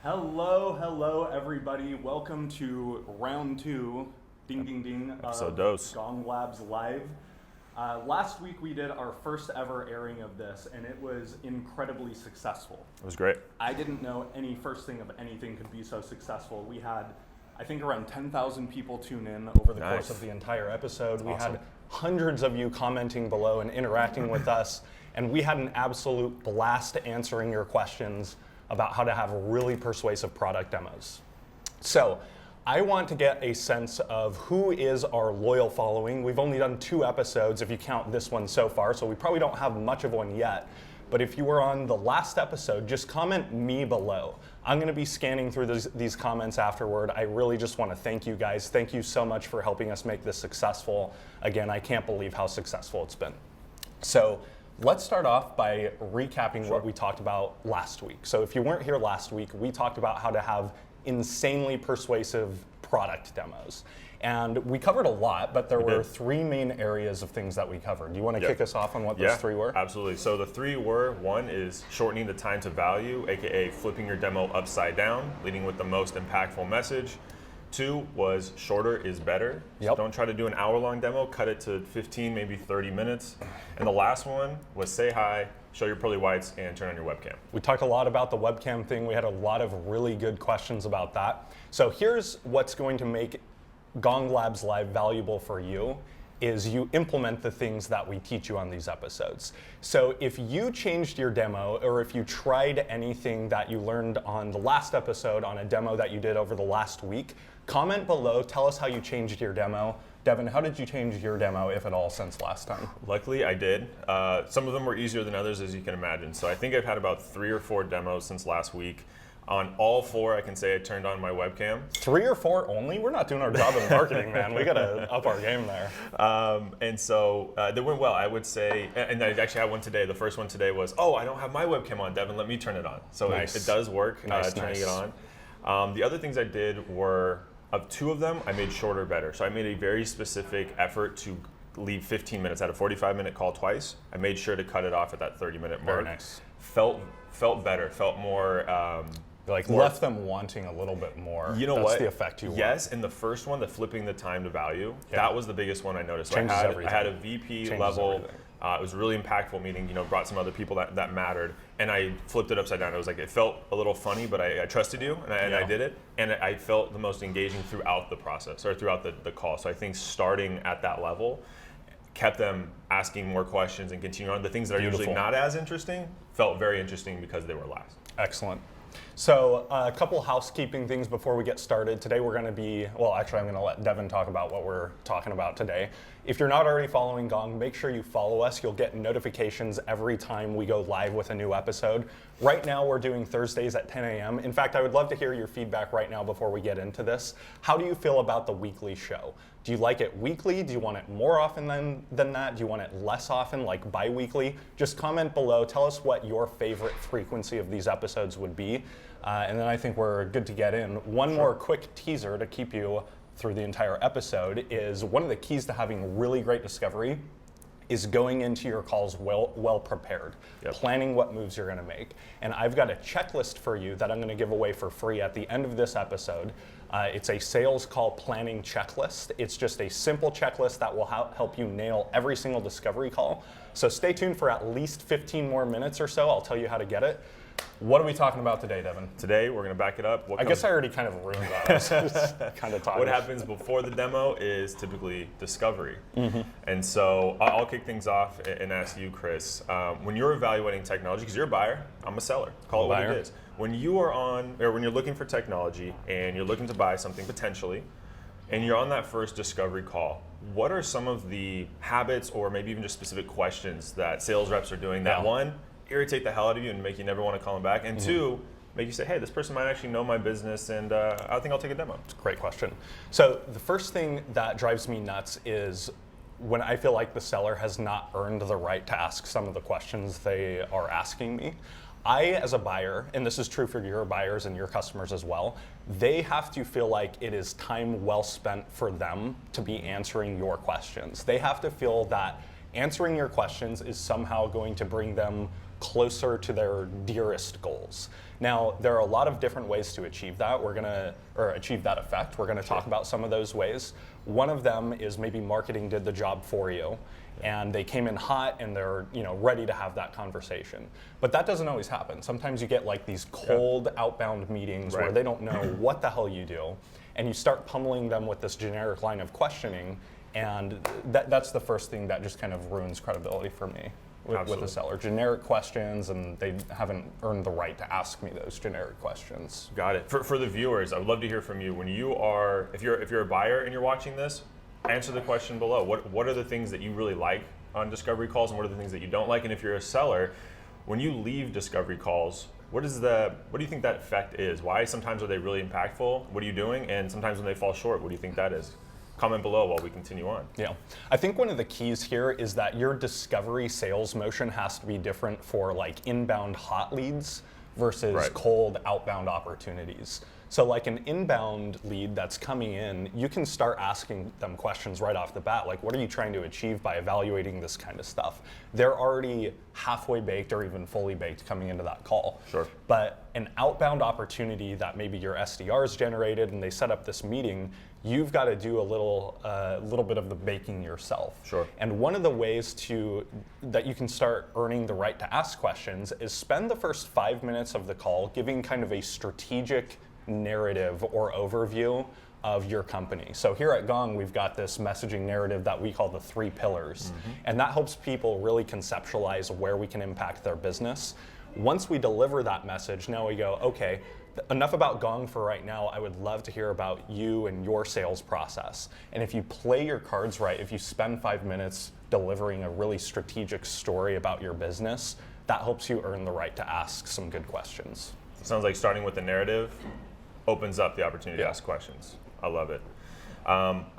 Hello, everybody. Welcome to round two, ding, ding, ding, Episode of dos. Gong Labs Live. Last week we did our first ever airing of this, and it was incredibly successful. It was great. I didn't know any first thing of anything could be so successful. We had, I think, around 10,000 people tune in over the course of the entire episode. We had hundreds of you commenting below and interacting with us, and we had an absolute blast answering your questions about how to have really persuasive product demos. So I want to get a sense of who is our loyal following. We've only done 2 episodes if you count this one so far, so we probably don't have much of one yet. But if you were on the last episode, just comment me below. I'm gonna be scanning through these comments afterward. I really just wanna thank you guys. Thank you so much for helping us make this successful. Again, I can't believe how successful it's been. So let's start off by recapping what we talked about last week. So if you weren't here last week, we talked about how to have insanely persuasive product demos. And we covered a lot, but there were 3 main areas of things that we covered. Do you want to kick us off on what those 3 were? Absolutely. So the 3 were, 1 is shortening the time to value, aka flipping your demo upside down, leading with the most impactful message. 2 was shorter is better. So don't try to do an hour-long demo, cut it to 15, maybe 30 minutes. And the last one was say hi, show your pearly whites, and turn on your webcam. We talked a lot about the webcam thing. We had a lot of really good questions about that. So here's what's going to make Gong Labs Live valuable for you is you implement the things that we teach you on these episodes. So if you changed your demo, or if you tried anything that you learned on the last episode on a demo that you did over the last week, comment below, tell us how you changed your demo. Devin, how did you change your demo, if at all, since last time? Luckily, I did. Some of them were easier than others, as you can imagine. So I think I've had about 3 or 4 demos since last week. On all 4, I can say I turned on my webcam. 3 or 4 only? We're not doing our job in marketing, man. We gotta up our game there. And so they went well, I would say. And I actually had one today. The first one today was, oh, I don't have my webcam on, Devin, let me turn it on. So it does work, turning it on. The other things I did were, of 2 of them, I made shorter better. So I made a very specific effort to leave 15 minutes. I had a 45-minute call twice. I made sure to cut it off at that 30-minute mark. Very nice. Felt better, felt more... left them wanting a little bit more. You know That's what? the effect you want. Yes, in the first one, the flipping the time to value, that was the biggest one I noticed. So Changes I everything. had a VP level. It was a really impactful meeting. Brought some other people that mattered, and I flipped it upside down. It was like it felt a little funny, but I trusted you, and I did it, and I felt the most engaging throughout the process or throughout the call. So I think starting at that level kept them asking more questions and continuing on. The things that are usually not as interesting felt very interesting because they were last. Excellent. So a couple housekeeping things before we get started. Today we're going to be, well, actually I'm going to let Devin talk about what we're talking about today. If you're not already following Gong, make sure you follow us. You'll get notifications every time we go live with a new episode. Right now we're doing Thursdays at 10 a.m. In fact, I would love to hear your feedback right now before we get into this. How do you feel about the weekly show? Do you like it weekly? Do you want it more often than that? Do you want it less often, like bi-weekly? Just comment below. Tell us what your favorite frequency of these episodes would be. And then I think we're good to get in. One more quick teaser to keep you through the entire episode is one of the keys to having really great discovery is going into your calls well prepared, planning what moves you're gonna make. And I've got a checklist for you that I'm gonna give away for free at the end of this episode. It's a sales call planning checklist. It's just a simple checklist that will help you nail every single discovery call. So stay tuned for at least 15 more minutes or so. I'll tell you how to get it. What are we talking about today, Devin? Today, we're going to back it up. I guess I already kind of ruined that. kind of talking. What happens before the demo is typically discovery. And so I'll kick things off and ask you, Chris, when you're evaluating technology, because you're a buyer, I'm a seller, call it what it is. When you are when you're looking for technology and you're looking to buy something potentially, and you're on that first discovery call, what are some of the habits or maybe even just specific questions that sales reps are doing that, 1, irritate the hell out of you and make you never want to call them back, and 2, make you say, hey, this person might actually know my business, and I think I'll take a demo? It's a great question. So the first thing that drives me nuts is when I feel like the seller has not earned the right to ask some of the questions they are asking me. I, as a buyer, and this is true for your buyers and your customers as well, they have to feel like it is time well spent for them to be answering your questions. They have to feel that answering your questions is somehow going to bring them closer to their dearest goals. Now, there are a lot of different ways to achieve that. Achieve that effect. We're gonna talk about some of those ways. One of them is maybe marketing did the job for you, and they came in hot and they're ready to have that conversation. But that doesn't always happen. Sometimes you get like these cold outbound meetings where they don't know what the hell you do, and you start pummeling them with this generic line of questioning, and that's the first thing that just kind of ruins credibility for me with the seller. Generic questions, and they haven't earned the right to ask me those generic questions. Got it. For the viewers, I would love to hear from you. When if you're a buyer and you're watching this, answer the question below. What are the things that you really like on discovery calls, and what are the things that you don't like? And if you're a seller, when you leave discovery calls, what do you think that effect is? Why sometimes are they really impactful? What are you doing? And sometimes when they fall short, what do you think that is? Comment below while we continue on. Yeah, I think one of the keys here is that your discovery sales motion has to be different for like inbound hot leads versus cold outbound opportunities. So like an inbound lead that's coming in, you can start asking them questions right off the bat, like what are you trying to achieve by evaluating this kind of stuff? They're already halfway baked or even fully baked coming into that call. Sure. But an outbound opportunity that maybe your SDRs generated and they set up this meeting, you've got to do a little bit of the baking yourself. Sure. And one of the ways that you can start earning the right to ask questions is spend the first 5 minutes of the call giving kind of a strategic narrative or overview of your company. So here at Gong, we've got this messaging narrative that we call the 3 pillars. And that helps people really conceptualize where we can impact their business. Once we deliver that message, now we go, okay, enough about Gong for right now. I would love to hear about you and your sales process. And if you play your cards right, if you spend 5 minutes delivering a really strategic story about your business, that helps you earn the right to ask some good questions. It sounds like starting with the narrative opens up the opportunity to ask questions. I love it.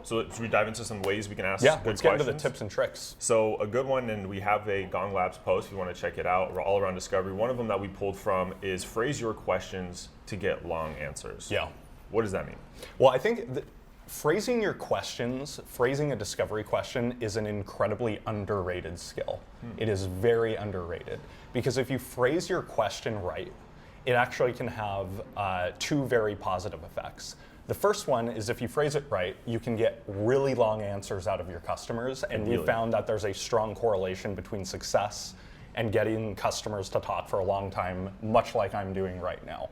So should we dive into some ways we can ask good questions? Let's get into the tips and tricks. So a good one, and we have a Gong Labs post if you want to check it out. We're all around discovery. One of them that we pulled from is phrase your questions to get long answers. Yeah. What does that mean? Well, I think phrasing your questions, phrasing a discovery question is an incredibly underrated skill. It is very underrated because if you phrase your question right, it actually can have 2 very positive effects. The first one is if you phrase it right, you can get really long answers out of your customers, and we found that there's a strong correlation between success and getting customers to talk for a long time, much like I'm doing right now.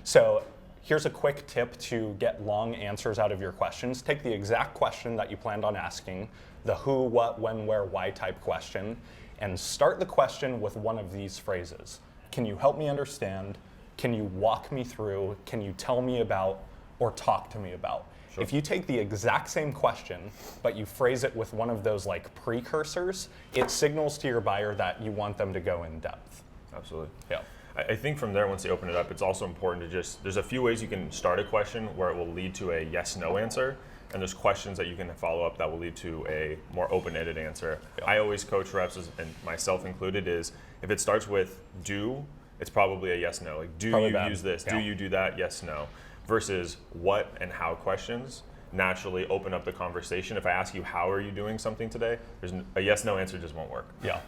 So here's a quick tip to get long answers out of your questions. Take the exact question that you planned on asking, the who, what, when, where, why type question, and start the question with one of these phrases. Can you help me understand? Can you walk me through? Can you tell me about or talk to me about? Sure. If you take the exact same question, but you phrase it with one of those like precursors, it signals to your buyer that you want them to go in depth. Absolutely. Yeah. I think from there, once you open it up, it's also important to there's a few ways you can start a question where it will lead to a yes/no answer. And there's questions that you can follow up that will lead to a more open-ended answer. Yeah. I always coach reps, and myself included, is if it starts with do, it's probably a yes/no. Like, do you use this? Yeah. Do you do that? Yes, no. Versus what and how questions naturally open up the conversation. If I ask you, how are you doing something today? There's a yes/no answer just won't work. Yeah.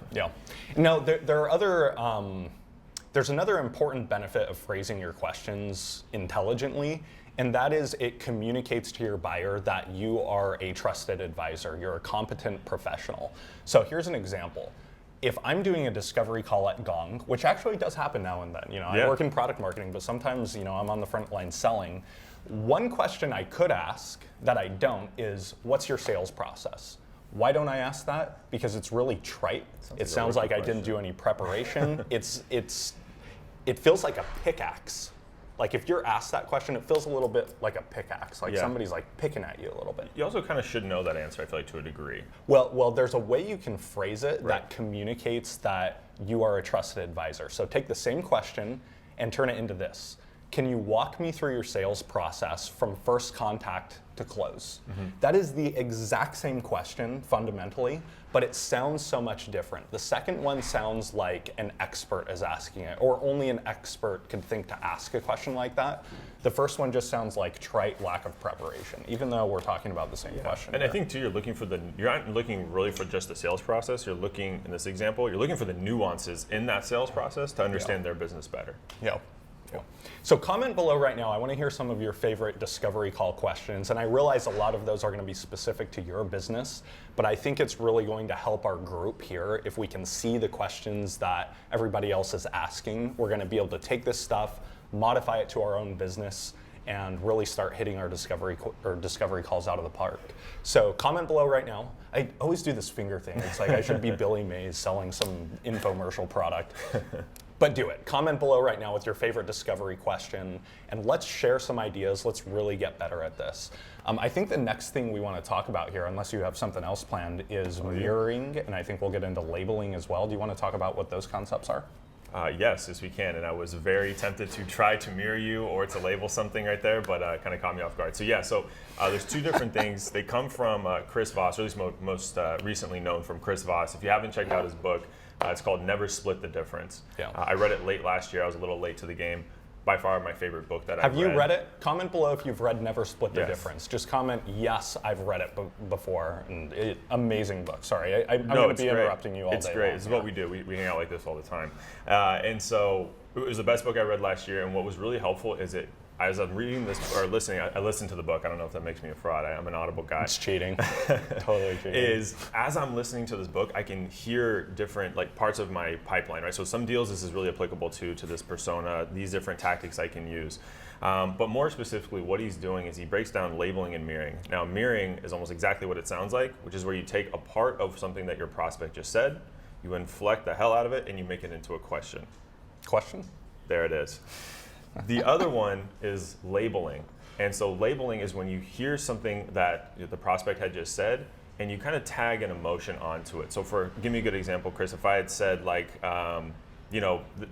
Now, there are other, there's another important benefit of phrasing your questions intelligently, and that is it communicates to your buyer that you are a trusted advisor. You're a competent professional. So here's an example. If I'm doing a discovery call at Gong, which actually does happen now and then, I work in product marketing, but sometimes, I'm on the front line selling. One question I could ask that I don't is, what's your sales process? Why don't I ask that? Because it's really trite. It sounds like I didn't do any preparation. It feels like a pickaxe. Like if you're asked that question, it feels a little bit like a pickaxe, like somebody's like picking at you a little bit. You also kind of should know that answer, I feel like, to a degree. Well, there's a way you can phrase it that communicates that you are a trusted advisor. So take the same question and turn it into this. can you walk me through your sales process from first contact to close? That is the exact same question fundamentally, but it sounds so much different. The second one sounds like an expert is asking it, or only an expert could think to ask a question like that. The first one just sounds like trite lack of preparation, even though we're talking about the same question. And I think too, you're not looking really for just the sales process. You're looking, in this example, you're looking for the nuances in that sales process to understand their business better. Yeah. So comment below right now. I want to hear some of your favorite discovery call questions. And I realize a lot of those are going to be specific to your business, but I think it's really going to help our group here if we can see the questions that everybody else is asking. We're going to be able to take this stuff, modify it to our own business, and really start hitting our discovery calls out of the park. So comment below right now. I always do this finger thing. It's like I should be Billy Mays selling some infomercial product. But do it. Comment below right now with your favorite discovery question, and let's share some ideas. Let's really get better at this. I think the next thing we want to talk about here, unless you have something else planned, is mirroring, and I think we'll get into labeling as well. Do you want to talk about what those concepts are? Yes, we can. And I was very tempted to try to mirror you or to label something right there, but kind of caught me off guard. So there's two different things. They come from Chris Voss, or at least most recently known from Chris Voss. If you haven't checked out his book, it's called Never Split the Difference. Yeah. I read it late last year. I was a little late to the game. By far my favorite book that I've read. Have you read it? Comment below if you've read Never Split the Difference. Just comment, yes, I've read it before. And amazing book. Sorry, I'm going to be interrupting you all day. It's great. Long. It's what we do. We hang out like this all the time. And so it was the best book I read last year. And what was really helpful is as I'm reading this or listening, I listened to the book. I don't know if that makes me a fraud. I'm an Audible guy. It's cheating. Totally cheating. As I'm listening to this book, I can hear different parts of my pipeline, right? So some deals this is really applicable to this persona, these different tactics I can use. But more specifically, what he's doing is he breaks down labeling and mirroring. Now, mirroring is almost exactly what it sounds like, which is where you take a part of something that your prospect just said, you inflect the hell out of it, and you make it into a question. Question? There it is. The other one is labeling. And so labeling is when you hear something that the prospect had just said, and you kind of tag an emotion onto it. So give me a good example, Chris. If I had said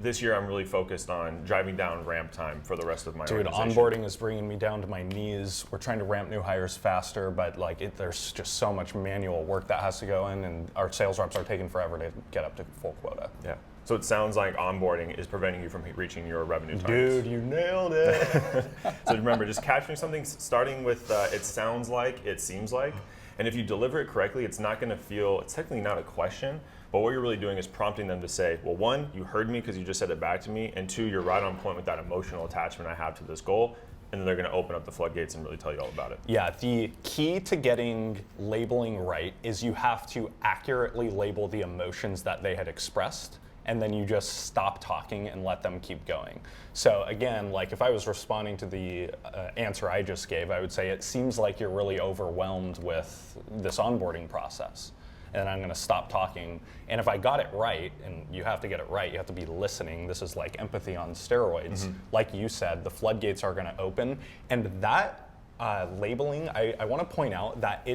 this year I'm really focused on driving down ramp time for the rest of my organization. Onboarding is bringing me down to my knees. We're trying to ramp new hires faster, but there's just so much manual work that has to go in, and our sales reps are taking forever to get up to full quota. Yeah. So it sounds like onboarding is preventing you from reaching your revenue Dude, targets. you nailed it. So remember, just capturing something, starting with it sounds like, it seems like, and if you deliver it correctly, it's technically not a question, but what you're really doing is prompting them to say, well, one, you heard me because you just said it back to me, and two, you're right on point with that emotional attachment I have to this goal, and then they're going to open up the floodgates and really tell you all about it. Yeah, the key to getting labeling right is you have to accurately label the emotions that they had expressed, and then you just stop talking and let them keep going. So again, if I was responding to the answer I just gave, I would say it seems like you're really overwhelmed with this onboarding process, and I'm gonna stop talking. And if I got it right, and you have to get it right, you have to be listening. This is like empathy on steroids. Mm-hmm. Like you said, the floodgates are gonna open, and that labeling, I wanna point out that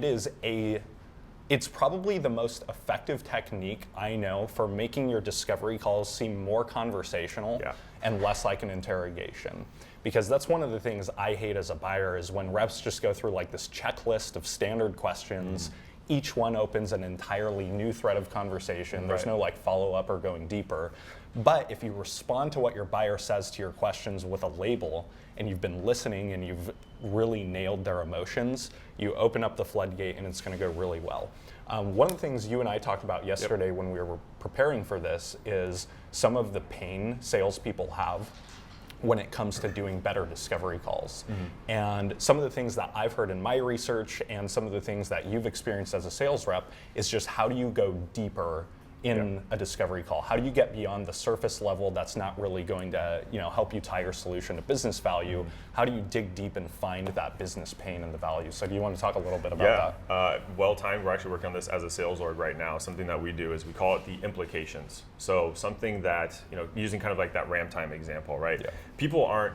it's probably the most effective technique I know for making your discovery calls seem more conversational and less like an interrogation. Because that's one of the things I hate as a buyer is when reps just go through this checklist of standard questions. Each one opens an entirely new thread of conversation. There's no follow-up or going deeper. But if you respond to what your buyer says to your questions with a label, and you've been listening and you've really nailed their emotions, you open up the floodgate and it's going to go really well. One of the things you and I talked about yesterday when we were preparing for this is some of the pain salespeople have when it comes to doing better discovery calls. Mm-hmm. And some of the things that I've heard in my research and some of the things that you've experienced as a sales rep is just how do you go deeper in a discovery call? How do you get beyond the surface level that's not really going to help you tie your solution to business value? Mm-hmm. How do you dig deep and find that business pain and the value? So do you want to talk a little bit about that? Well timed. We're actually working on this as a sales org right now. Something that we do is we call it the implications. So something that, using kind of that ramp time example, right? Yeah. People aren't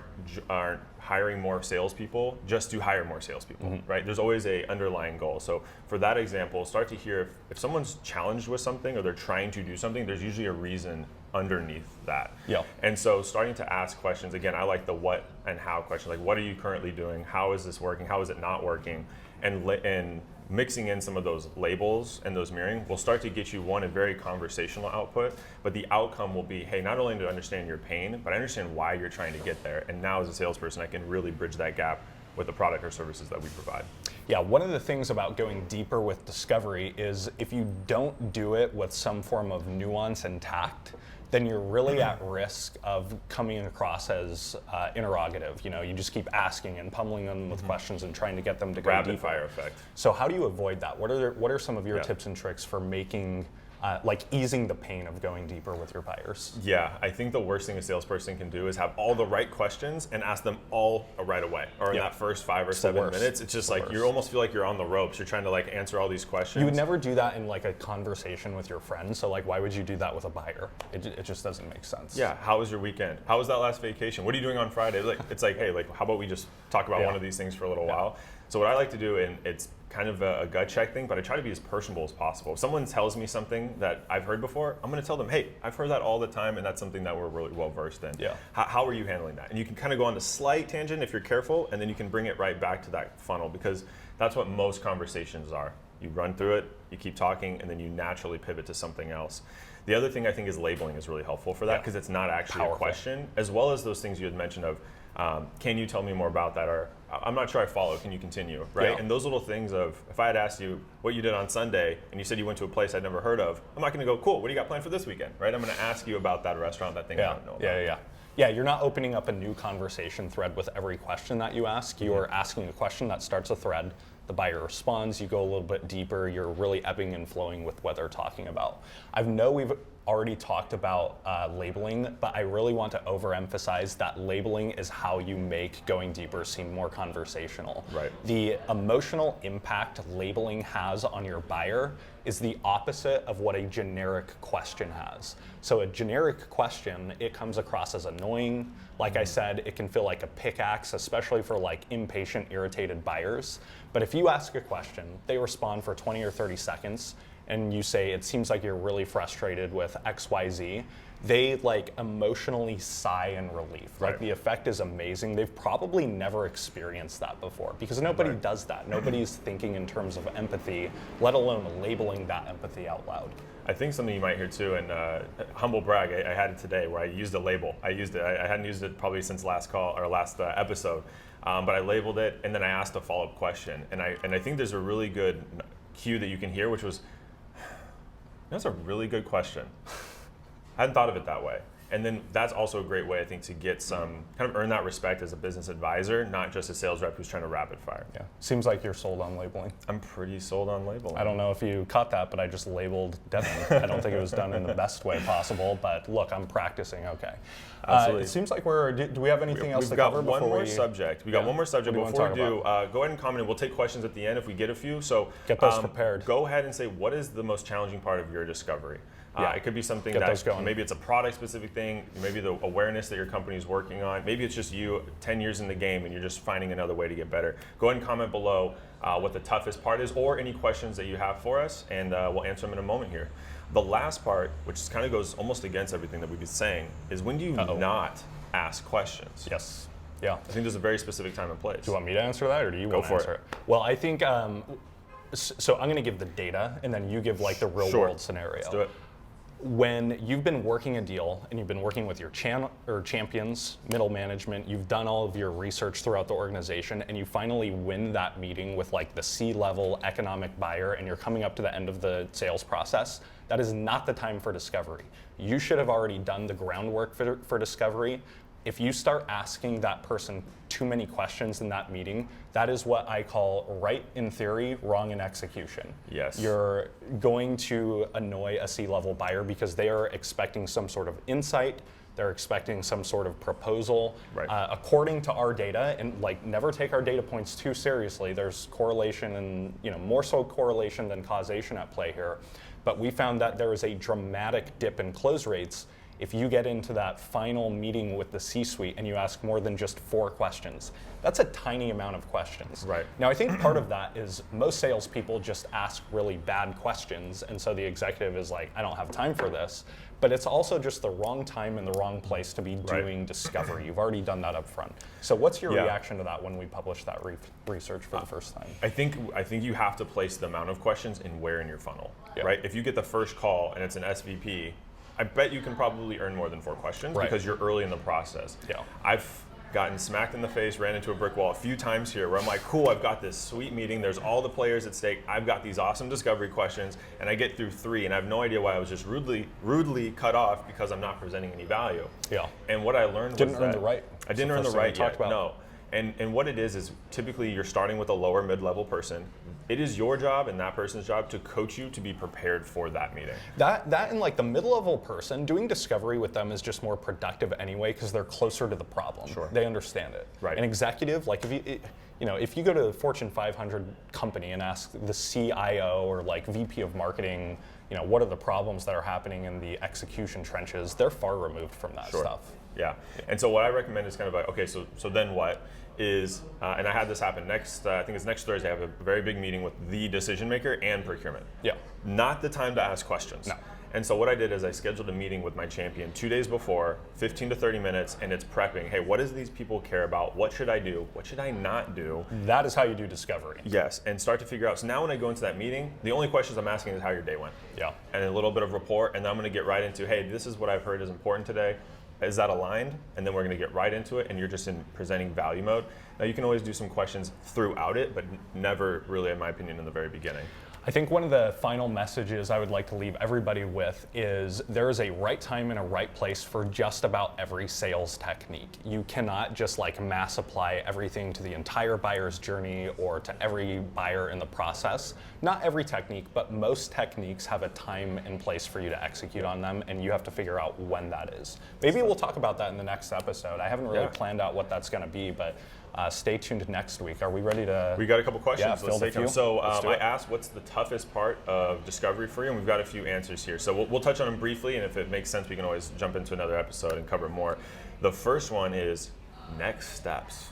hiring more salespeople just to hire more salespeople, mm-hmm. right? There's always a underlying goal. So for that example, start to hear if someone's challenged with something or they're trying to do something, there's usually a reason underneath that. Yeah. And so starting to ask questions, again, I like the what and how questions, like what are you currently doing? How is this working? How is it not working? And mixing in some of those labels and those mirroring will start to get you a very conversational output, but the outcome will be, hey, not only to understand your pain, but I understand why you're trying to get there. And now as a salesperson, I can really bridge that gap with the product or services that we provide. Yeah, one of the things about going deeper with discovery is if you don't do it with some form of nuance and tact, then you're really at risk of coming across as interrogative. You just keep asking and pummeling them with questions and trying to get them to go Rapid deeper. fire effect. So how do you avoid that? What are some of your tips and tricks for making, easing the pain of going deeper with your buyers? Yeah, I think the worst thing a salesperson can do is have all the right questions and ask them all right away, or in that first 5 or 7 minutes. It's just like you almost feel like you're on the ropes. You're trying to answer all these questions. You would never do that in a conversation with your friend. So why would you do that with a buyer? It just doesn't make sense. Yeah. How was your weekend? How was that last vacation? What are you doing on Friday? It's like, hey, how about we just talk about one of these things for a little while? So what I like to do, and it's kind of a gut check thing, but I try to be as personable as possible. If someone tells me something that I've heard before, I'm going to tell them, hey, I've heard that all the time, and that's something that we're really well versed in. Yeah. How are you handling that? And you can kind of go on a slight tangent if you're careful, and then you can bring it right back to that funnel, because that's what most conversations are. You run through it, you keep talking, and then you naturally pivot to something else. The other thing I think is labeling is really helpful for that, because it's not actually a question, as well as those things you had mentioned of, can you tell me more about that? Or I'm not sure I follow, can you continue, right? Yeah. And those little things of, if I had asked you what you did on Sunday, and you said you went to a place I'd never heard of, I'm not gonna go, cool, what do you got planned for this weekend, right? I'm gonna ask you about that restaurant, that thing I don't know about. Yeah, you're not opening up a new conversation thread with every question that you ask. You're asking a question that starts a thread. The buyer responds, you go a little bit deeper, you're really ebbing and flowing with what they're talking about. I know we've already talked about labeling, but I really want to overemphasize that labeling is how you make going deeper seem more conversational. Right. The emotional impact labeling has on your buyer is the opposite of what a generic question has. So a generic question, it comes across as annoying. Like I said, it can feel like a pickaxe, especially for impatient, irritated buyers. But if you ask a question, they respond for 20 or 30 seconds, and you say, it seems like you're really frustrated with XYZ, they emotionally sigh in relief. Right. The effect is amazing. They've probably never experienced that before, because nobody does that. Nobody's thinking in terms of empathy, let alone labeling that empathy out loud. I think something you might hear too, and humble brag, I had it today where I used a label. I used it, I hadn't used it probably since last episode, but I labeled it, and then I asked a follow-up question. And I think there's a really good cue that you can hear, which was, that's a really good question. I hadn't thought of it that way. And then that's also a great way, I think, to get some, kind of earn that respect as a business advisor, not just a sales rep who's trying to rapid fire. Yeah, seems like you're sold on labeling. I'm pretty sold on labeling. I don't know if you caught that, but I just labeled Devin. I don't think it was done in the best way possible, but look, I'm practicing, okay. Absolutely. It seems like do we have anything else to cover before we... We've got one more subject. We got one more subject. Before we do, go ahead and comment, and we'll take questions at the end if we get a few. So get those prepared. Go ahead and say, what is the most challenging part of your discovery? It could be something maybe it's a product specific thing, maybe the awareness that your company is working on, maybe it's just you 10 years in the game and you're just finding another way to get better. Go ahead and comment below what the toughest part is, or any questions that you have for us, and we'll answer them in a moment here. The last part, which kind of goes almost against everything that we've been saying, is when do you not ask questions? Yes. Yeah. I think there's a very specific time and place. Do you want me to answer that, or do you want to answer it? Well, I think, so I'm going to give the data, and then you give the real world scenario. Let's do it. When you've been working a deal and you've been working with your champions, middle management, you've done all of your research throughout the organization, and you finally win that meeting with the C-level economic buyer, and you're coming up to the end of the sales process, that is not the time for discovery. You should have already done the groundwork for discovery. If you start asking that person too many questions in that meeting, that is what I call right in theory, wrong in execution. Yes. You're going to annoy a C-level buyer because they are expecting some sort of insight, they're expecting some sort of proposal. Right. According to our data, and never take our data points too seriously, there's correlation and more so correlation than causation at play here. But we found that there is a dramatic dip in close rates if you get into that final meeting with the C-suite and you ask more than just 4 questions. That's a tiny amount of questions. Right. Now, I think part of that is most salespeople just ask really bad questions, and so the executive is like, I don't have time for this. but it's also just the wrong time and the wrong place to be doing discovery. You've already done that up front. So what's your reaction to that when we publish that research for the first time? I think you have to place the amount of questions and where in your funnel, right? If you get the first call and it's an SVP, I bet you can probably earn more than 4 questions because you're early in the process. Yeah. I've gotten smacked in the face, ran into a brick wall a few times here where I'm like, cool, I've got this sweet meeting, there's all the players at stake, I've got these awesome discovery questions, and I get through 3 and I have no idea why I was just rudely cut off because I'm not presenting any value. Yeah. And what I learned was that I didn't earn the right yet, no. And what it is typically you're starting with a lower mid-level person. It is your job and that person's job to coach you to be prepared for that meeting. That and like the mid-level person, doing discovery with them is just more productive anyway because they're closer to the problem. Sure. They understand it. Right. An executive, like if you go to a Fortune 500 company and ask the CIO or like VP of marketing, what are the problems that are happening in the execution trenches, they're far removed from that stuff. Yeah. And so what I recommend is kind of like, okay, so then what is, and I had this happen next, I think it's next Thursday, I have a very big meeting with the decision maker and procurement. Yeah. Not the time to ask questions. No. And so what I did is I scheduled a meeting with my champion 2 days before, 15 to 30 minutes, and it's prepping. Hey, what does these people care about? What should I do? What should I not do? That is how you do discovery. Yes, and start to figure out. So now when I go into that meeting, the only questions I'm asking is how your day went. Yeah. And a little bit of rapport, and then I'm going to get right into, hey, this is what I've heard is important today. Is that aligned? And then we're going to get right into it, and you're just in presenting value mode. Now you can always do some questions throughout it, but never really, in my opinion, in the very beginning. I think one of the final messages I would like to leave everybody with is there is a right time and a right place for just about every sales technique. You cannot just like mass apply everything to the entire buyer's journey or to every buyer in the process. Not every technique, but most techniques have a time and place for you to execute on them, and you have to figure out when that is. Maybe we'll talk about that in the next episode. I haven't really planned out what that's going to be, but stay tuned next week. Are we ready to? We got a couple questions. Yeah, Let's take them. So I asked, what's the toughest part of discovery for you? And we've got a few answers here. So we'll touch on them briefly, and if it makes sense, we can always jump into another episode and cover more. The first one is next steps.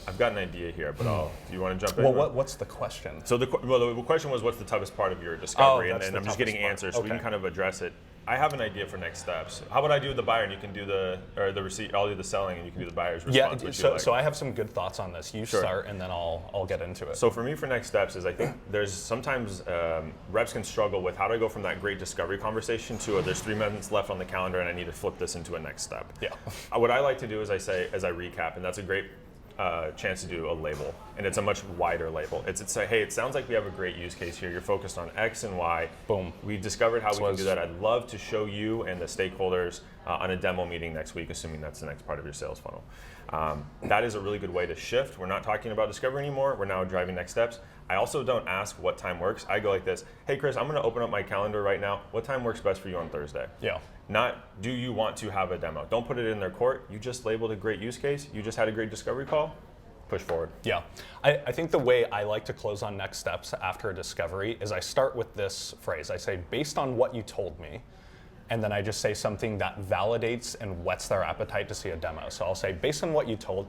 I've got an idea here, but do you want to jump in? Well, what's the question? So the question was, what's the toughest part of your discovery? And I'm just getting answers, so we can kind of address it. I have an idea for next steps. How about I do the buyer and you can do the receipt? I'll do the selling and you can do the buyer's response. Yeah. So I have some good thoughts on this. You start and then I'll get into it. So for me, for next steps is I think there's sometimes reps can struggle with how do I go from that great discovery conversation to there's 3 minutes left on the calendar and I need to flip this into a next step. Yeah. What I like to do is I recap, and that's a great chance to do a label, and it's a much wider label. It's say, hey, it sounds like we have a great use case here. You're focused on X and Y. Boom. We discovered how we can do that. I'd love to show you and the stakeholders on a demo meeting next week, assuming that's the next part of your sales funnel. That is a really good way to shift. We're not talking about discovery anymore. We're now driving next steps. I also don't ask what time works. I go like this. Hey, Chris, I'm going to open up my calendar right now. What time works best for you on Thursday? Yeah. Not, do you want to have a demo? Don't put it in their court. You just labeled a great use case. You just had a great discovery call. Push forward. Yeah. I think the way I like to close on next steps after a discovery is I start with this phrase. I say, based on what you told me, and then I just say something that validates and whets their appetite to see a demo. So I'll say, based on what you told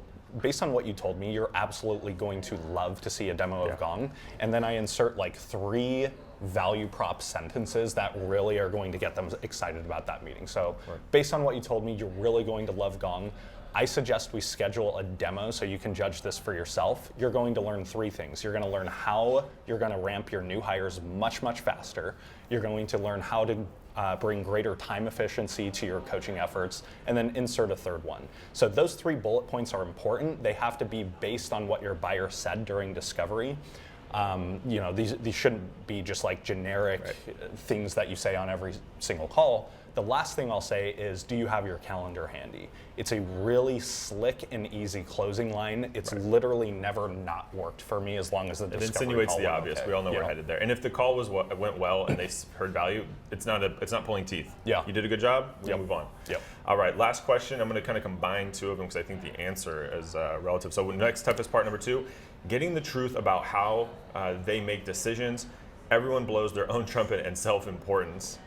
me, you're absolutely going to love to see a demo of Gong. And then I insert like 3 value prop sentences that really are going to get them excited about that meeting. So based on what you told me, you're really going to love Gong. I suggest we schedule a demo so you can judge this for yourself. You're going to learn 3 things. You're going to learn how you're going to ramp your new hires much, much faster. You're going to learn how to bring greater time efficiency to your coaching efforts, and then insert a 3rd one. So those 3 bullet points are important. They have to be based on what your buyer said during discovery. These shouldn't be just like generic things that you say on every single call. The last thing I'll say is, do you have your calendar handy? It's a really slick and easy closing line. It's literally never not worked for me as long as the discovery It insinuates call the obvious. We all know we're headed there. And if the call went well and they heard value, it's not pulling teeth. Yeah. You did a good job. We move on. Yep. All right. Last question. I'm going to kind of combine 2 of them because I think the answer is relative. So next toughest part number 2, getting the truth about how they make decisions. Everyone blows their own trumpet and self-importance.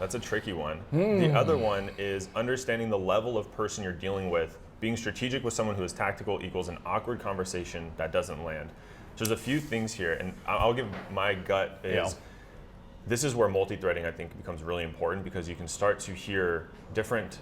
That's a tricky one. The other one is understanding the level of person you're dealing with. Being strategic with someone who is tactical equals an awkward conversation that doesn't land. So there's a few things here, and I'll give my gut is This is where multi-threading, I think, becomes really important because you can start to hear different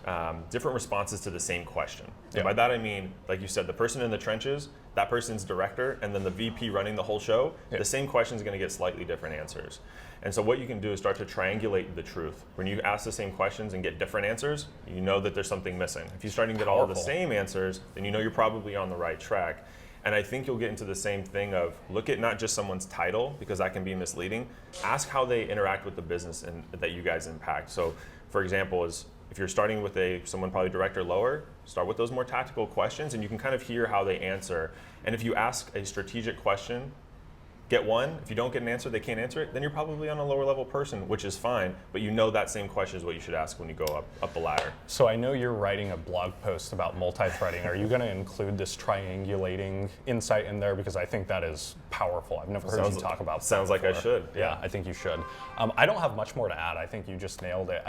responses to the same question. And by that I mean, like you said, the person in the trenches, that person's director, and then the VP running the whole show, the same question is going to get slightly different answers. And so what you can do is start to triangulate the truth. When you ask the same questions and get different answers, you know that there's something missing. If you're starting to get all the same answers, then you know you're probably on the right track. And I think you'll get into the same thing of look at not just someone's title, because that can be misleading. Ask how they interact with the business and that you guys impact. So, for example, if you're starting with someone probably director lower, start with those more tactical questions, and you can kind of hear how they answer. And if you ask a strategic question, get one. If you don't get an answer, they can't answer it, then you're probably on a lower level person, which is fine, but you know that same question is what you should ask when you go up the ladder. So I know you're writing a blog post about multi-threading. Are you going to include this triangulating insight in there? Because I think that is powerful. I've never heard you talk about that Sounds like I should. Yeah, I think you should. I don't have much more to add. I think you just nailed it.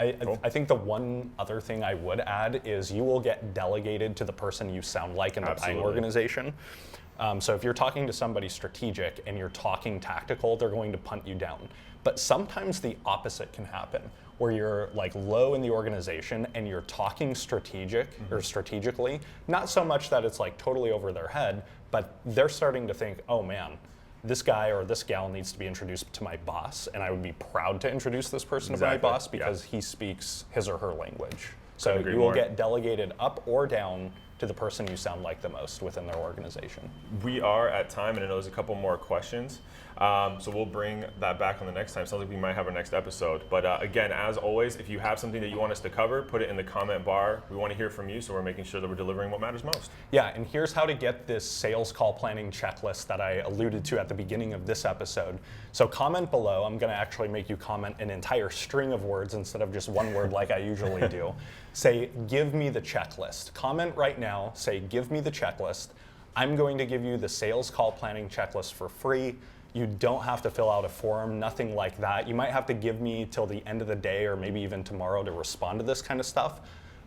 I think the one other thing I would add is you will get delegated to the person you sound like in the buying organization. So if you're talking to somebody strategic and you're talking tactical, they're going to punt you down. But sometimes the opposite can happen, where you're like low in the organization and you're talking strategic or strategically, not so much that it's like totally over their head, but they're starting to think, oh man, this guy or this gal needs to be introduced to my boss, and I would be proud to introduce this person to my boss because he speaks his or her language. So you will get delegated up or down to the person you sound like the most within their organization. We are at time, and I know there's a couple more questions. So we'll bring that back on the next time. Sounds like we might have our next episode. But again, as always, if you have something that you want us to cover, put it in the comment bar. We want to hear from you, so we're making sure that we're delivering what matters most. Yeah, and here's how to get this sales call planning checklist that I alluded to at the beginning of this episode. So comment below. I'm going to actually make you comment an entire string of words instead of just one word like I usually do. Say, give me the checklist. Comment right now, say, give me the checklist. I'm going to give you the sales call planning checklist for free. You don't have to fill out a form, nothing like that. You might have to give me till the end of the day or maybe even tomorrow to respond to this kind of stuff.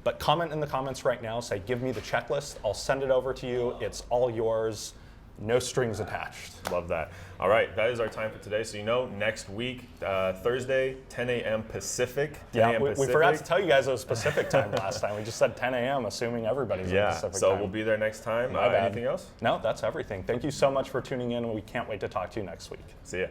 But comment in the comments right now, say, give me the checklist. I'll send it over to you. It's all yours. No strings attached. Love that. All right, that is our time for today. So next week, Thursday, 10 a.m. Pacific. We forgot to tell you guys it was Pacific time last time. We just said 10 a.m. assuming everybody's in Pacific time. So we'll be there next time. Anything else? No, that's everything. Thank you so much for tuning in. We can't wait to talk to you next week. See ya.